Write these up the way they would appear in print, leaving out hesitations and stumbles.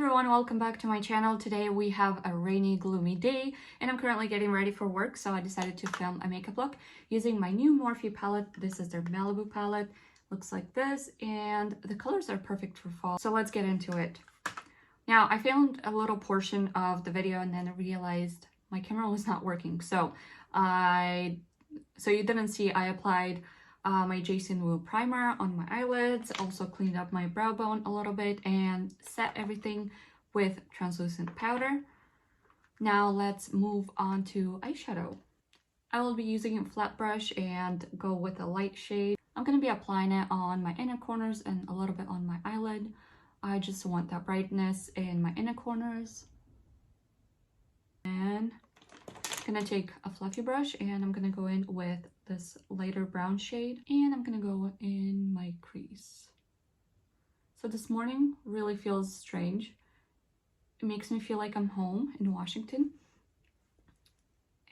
everyone, welcome back to my channel. Today we have a rainy, gloomy day and I'm currently getting ready for work, so I decided to film a makeup look using my new Morphe palette. This is their Malibu palette. Looks like this, and the colors are perfect for fall. So let's get into it. Now, I filmed a little portion of the video and then I realized my camera was not working. So you didn't see I applied my Jason Wu primer on my eyelids, also cleaned up my brow bone a little bit and set everything with translucent powder. Now let's move on to eyeshadow. I will be using a flat brush and go with a light shade. I'm going to be applying it on my inner corners and a little bit on my eyelid. I just want that brightness in my inner corners. And I'm going to take a fluffy brush and I'm going to go in with this lighter brown shade and I'm going to go in my crease. So this morning really feels strange. It makes me feel like I'm home in Washington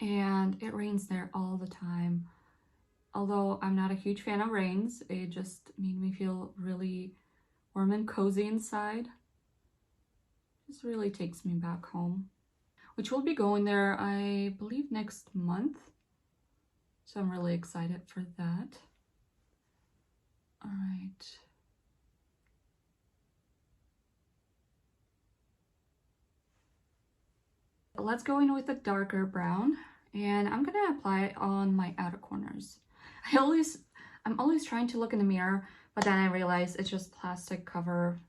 and it rains there all the time. Although I'm not a huge fan of rains, it just made me feel really warm and cozy inside. This really takes me back home, which will be going there, I believe, next month. So I'm really excited for that. All right. Let's go in with a darker brown and I'm gonna apply it on my outer corners. I'm always trying to look in the mirror, but then I realize it's just plastic cover.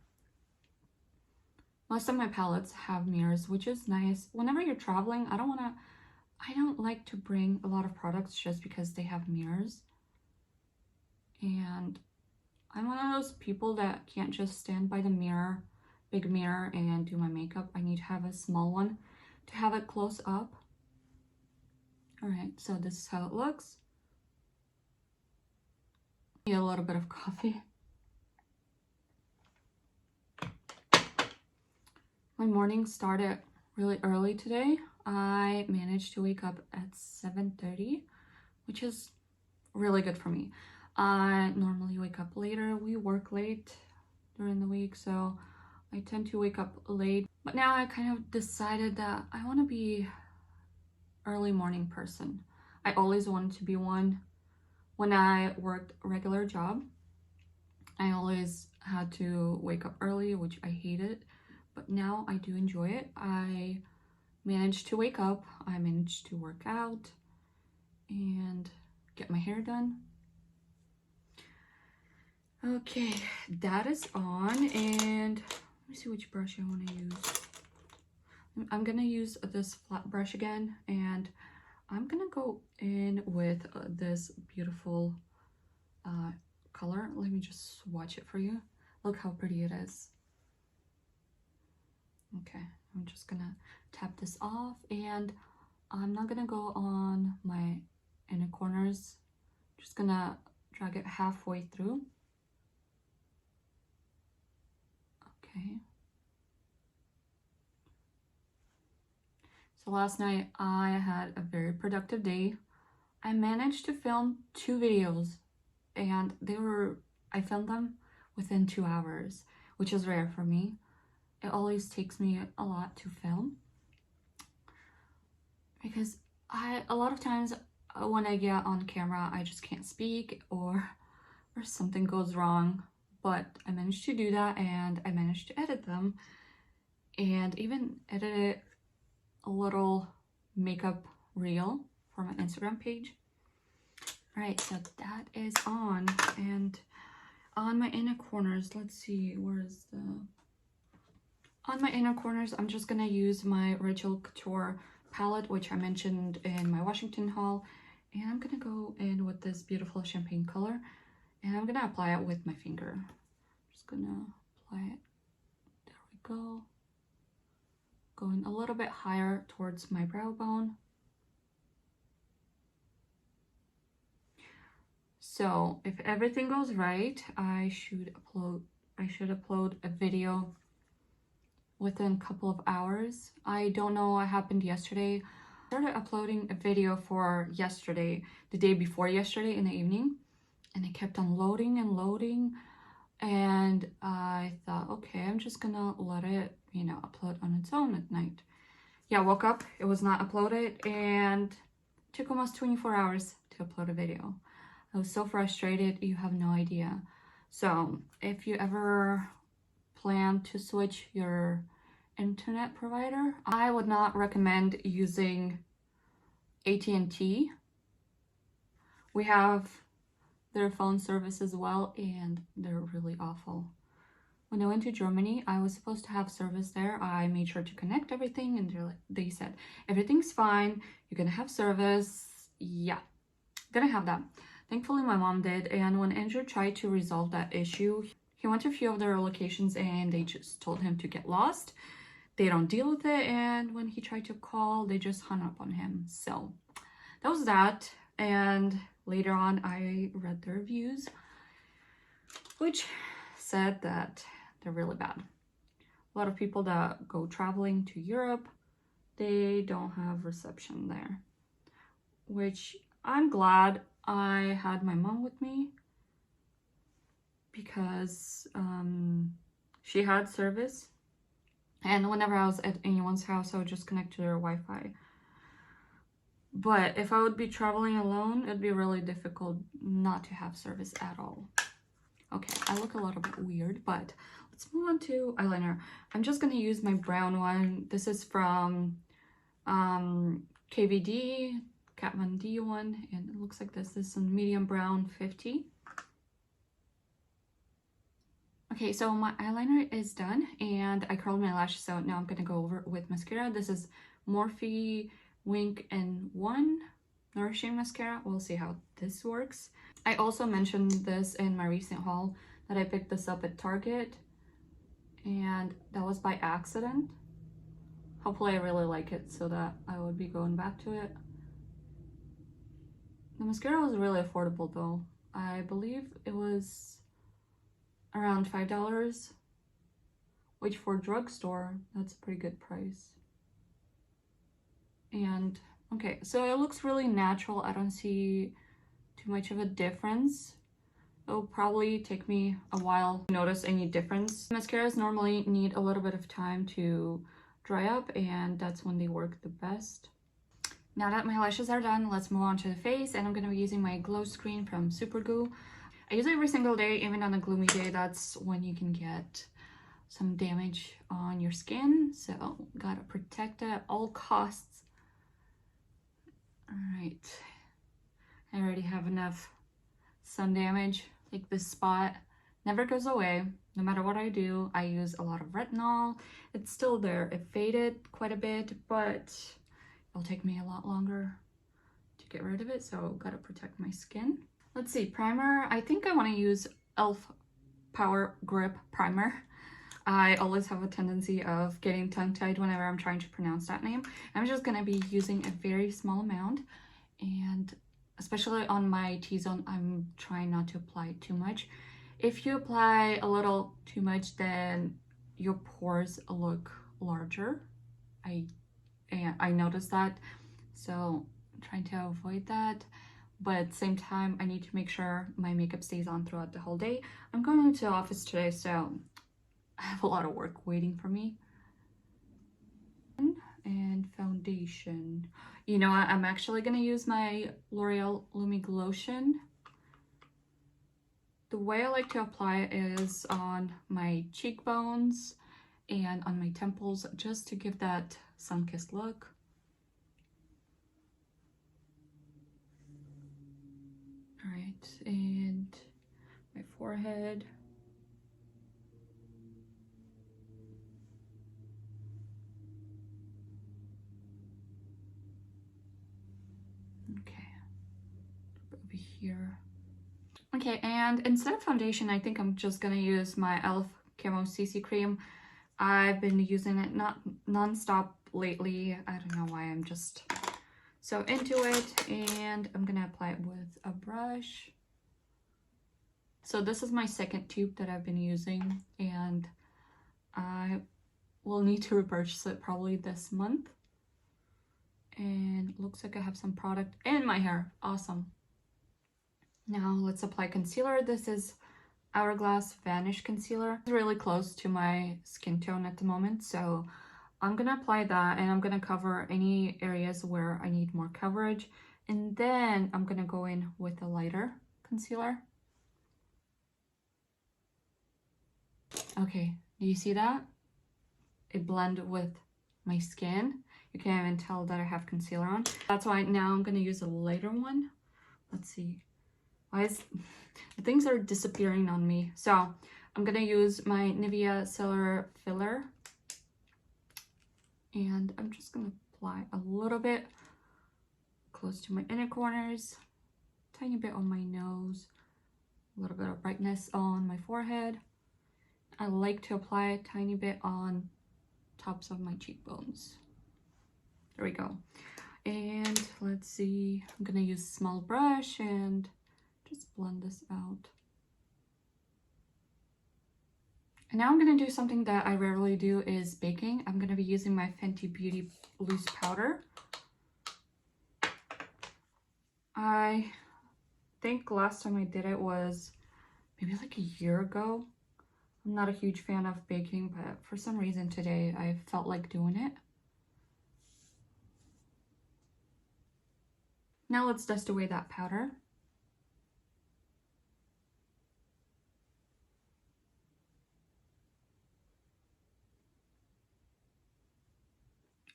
Most of my palettes have mirrors, which is nice. Whenever you're traveling, I don't like to bring a lot of products just because they have mirrors. And I'm one of those people that can't just stand by the mirror, big mirror, and do my makeup. I need to have a small one to have it close up. All right, so this is how it looks. Need a little bit of coffee. My morning started really early today. I managed to wake up at 7:30, which is really good for me. I normally wake up later. We work late during the week, so I tend to wake up late. But now I kind of decided that I want to be early morning person. I always wanted to be one. When I worked a regular job, I always had to wake up early, which I hated. But now I do enjoy it. I managed to wake up, I managed to work out and get my hair done. Okay, that is on, and let me see which brush I want to use. I'm gonna use this flat brush again, and I'm gonna go in with this beautiful color. Let me just swatch it for you. Look how pretty it is. Okay, I'm just gonna tap this off and I'm not gonna go on my inner corners. Just gonna drag it halfway through. Okay. So last night I had a very productive day. I managed to film 2 videos and I filmed them within 2 hours, which is rare for me. It always takes me a lot to film because a lot of times when I get on camera, I just can't speak or something goes wrong. But I managed to do that and I managed to edit them and even edited a little makeup reel for my Instagram page. All right, so that is on, and on my inner corners, let's see, on my inner corners, I'm just gonna use my Rachel Couture palette, which I mentioned in my Washington haul, and I'm gonna go in with this beautiful champagne color, and I'm gonna apply it with my finger. Just gonna apply it. There we go. Going a little bit higher towards my brow bone. So if everything goes right, I should upload a video within a couple of hours. I don't know what happened yesterday. I started uploading a video for yesterday, the day before yesterday in the evening, and it kept on loading and loading. And I thought, okay, I'm just gonna let it, you know, upload on its own at night. Yeah, I woke up, it was not uploaded, and it took almost 24 hours to upload a video. I was so frustrated, you have no idea. So if you ever plan to switch your internet provider, I would not recommend using AT&T. We have their phone service as well, and they're really awful. When I went to Germany, I was supposed to have service there. I made sure to connect everything, and they said, everything's fine, you're gonna have service. Yeah, didn't have that. Thankfully, my mom did, and when Andrew tried to resolve that issue, he went to a few of their locations and they just told him to get lost. They don't deal with it, and when he tried to call, they just hung up on him. So that was that. And later on, I read the reviews, which said that they're really bad. A lot of people that go traveling to Europe, they don't have reception there, which I'm glad I had my mom with me because she had service, and whenever I was at anyone's house, I would just connect to their Wi-Fi. But if I would be traveling alone, it'd be really difficult not to have service at all. Okay, I look a little bit weird, but let's move on to eyeliner. I'm just gonna use my brown one. This is from KVD, Kat Von D one, and it looks like this is in medium brown 50. Okay, so my eyeliner is done, and I curled my lashes, so now I'm gonna go over with mascara. This is Morphe Wink and One Nourishing Mascara. We'll see how this works. I also mentioned this in my recent haul that I picked this up at Target, and that was by accident. Hopefully I really like it so that I would be going back to it. The mascara was really affordable though. I believe it was around $5, which for a drugstore, that's a pretty good price. And okay, so it looks really natural. I don't see too much of a difference. It'll probably take me a while to notice any difference. Mascaras normally need a little bit of time to dry up, and that's when they work the best. Now that my lashes are done, let's move on to the face, and I'm going to be using my glow screen from Supergoo. I use it every single day, even on a gloomy day. That's when you can get some damage on your skin, so gotta protect it at all costs. All right, I already have enough sun damage. Like this spot never goes away. No matter what I do, I use a lot of retinol. It's still there. It faded quite a bit, but it'll take me a lot longer to get rid of it, so gotta protect my skin. Let's see, primer. I think I want to use e.l.f. Power Grip Primer. I always have a tendency of getting tongue-tied whenever I'm trying to pronounce that name. I'm just gonna be using a very small amount, and especially on my T-zone, I'm trying not to apply too much. If you apply a little too much, then your pores look larger. I noticed that, so I'm trying to avoid that. But at the same time, I need to make sure my makeup stays on throughout the whole day. I'm going into the office today, so I have a lot of work waiting for me. And foundation. You know what? I'm actually going to use my L'Oreal Lumi Glotion. The way I like to apply it is on my cheekbones and on my temples, just to give that sun-kissed look. All right, and my forehead. Okay, over here. Okay, and instead of foundation, I think I'm just gonna use my e.l.f. Camo CC Cream. I've been using it not non-stop lately. I don't know why, I'm just so into it, and I'm gonna apply it with a brush. So this is my second tube that I've been using, and I will need to repurchase it probably this month. And it looks like I have some product in my hair. Awesome. Now let's apply concealer. This is Hourglass Vanish Concealer. It's really close to my skin tone at the moment, so I'm gonna apply that and I'm gonna cover any areas where I need more coverage. And then I'm gonna go in with a lighter concealer. Okay, do you see that? It blended with my skin. You can't even tell that I have concealer on. That's why now I'm gonna use a lighter one. Let's see. Why is things are disappearing on me? So I'm gonna use my Nivea Cellular Filler. And I'm just gonna apply a little bit close to my inner corners, tiny bit on my nose, a little bit of brightness on my forehead. I like to apply a tiny bit on tops of my cheekbones. There we go. And let's see, I'm gonna use a small brush and just blend this out. And now I'm gonna do something that I rarely do, is baking. I'm gonna be using my Fenty Beauty loose powder. I think last time I did it was maybe like a year ago. I'm not a huge fan of baking, but for some reason today I felt like doing it. Now let's dust away that powder.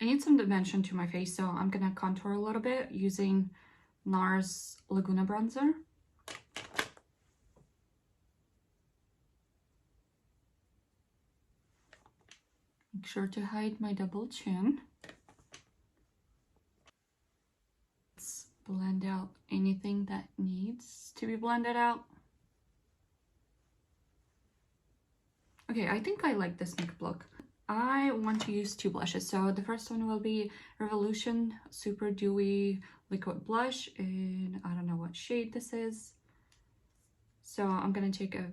I need some dimension to my face, so I'm gonna contour a little bit using NARS Laguna bronzer. Make sure to hide my double chin. Let's blend out anything that needs to be blended out. Okay, I think I like this makeup look. I want to use two blushes. So the first one will be Revolution Super Dewy Liquid Blush, and I don't know what shade this is. So I'm gonna take a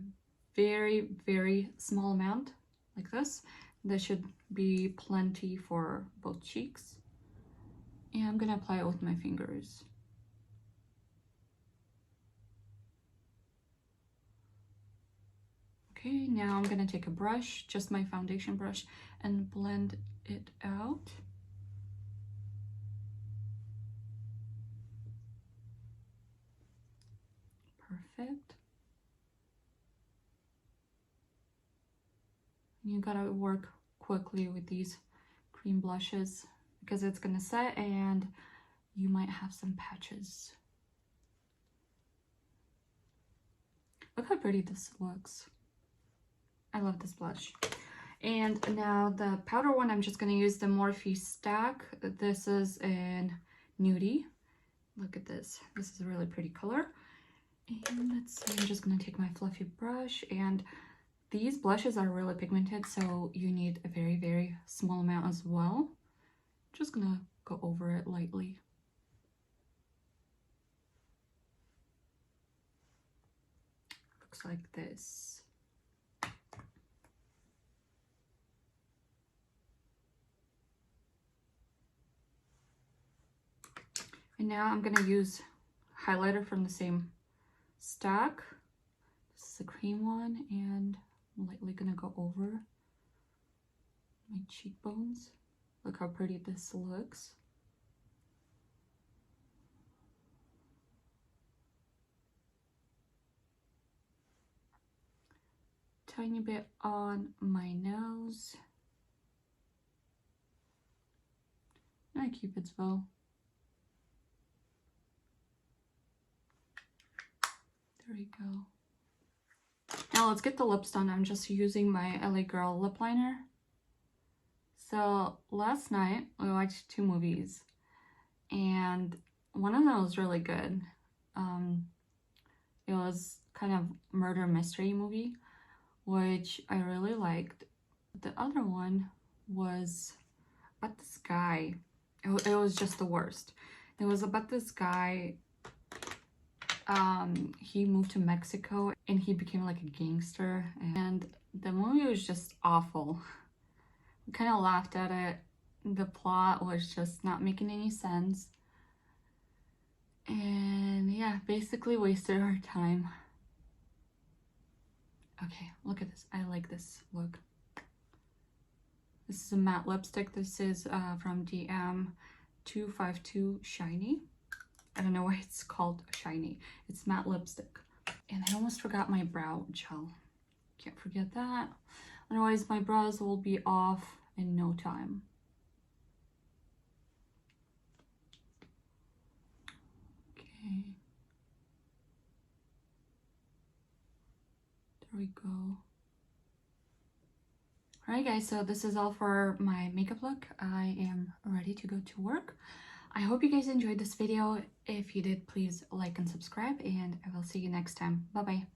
very, very small amount like this. That should be plenty for both cheeks. And I'm gonna apply it with my fingers. Okay, now I'm gonna take a brush, just my foundation brush, and blend it out. Perfect. You gotta work quickly with these cream blushes because it's gonna set and you might have some patches. Look how pretty this looks. I love this blush. And now the powder one, I'm just gonna use the Morphe Stack. This is in Nudie. Look at this. This is a really pretty color. And let's see, I'm just gonna take my fluffy brush, and these blushes are really pigmented, so you need a very, very small amount as well. Just gonna go over it lightly. Looks like this. And now I'm gonna use highlighter from the same stack. This is a cream one, and I'm lightly gonna go over my cheekbones. Look how pretty this looks. Tiny bit on my nose. And a Cupid's bow. There we go. Now let's get the lips done. I'm just using my LA Girl lip liner. So last night we watched two movies, and one of them was really good. It was kind of murder mystery movie, which I really liked. The other one was about this guy. It was just the worst. It was about this guy. He moved to Mexico and he became like a gangster, and the movie was just awful. We kind of laughed at it. The plot was just not making any sense, and yeah, basically wasted our time. Okay, look at this. I like this look. This is a matte lipstick. This is from DM252 Shiny. I don't know why it's called Shiny. It's matte lipstick. And I almost forgot my brow gel. Can't forget that. Otherwise, my brows will be off in no time. Okay. There we go. Alright guys, so this is all for my makeup look. I am ready to go to work. I hope you guys enjoyed this video. If you did, please like and subscribe, and I will see you next time. Bye bye.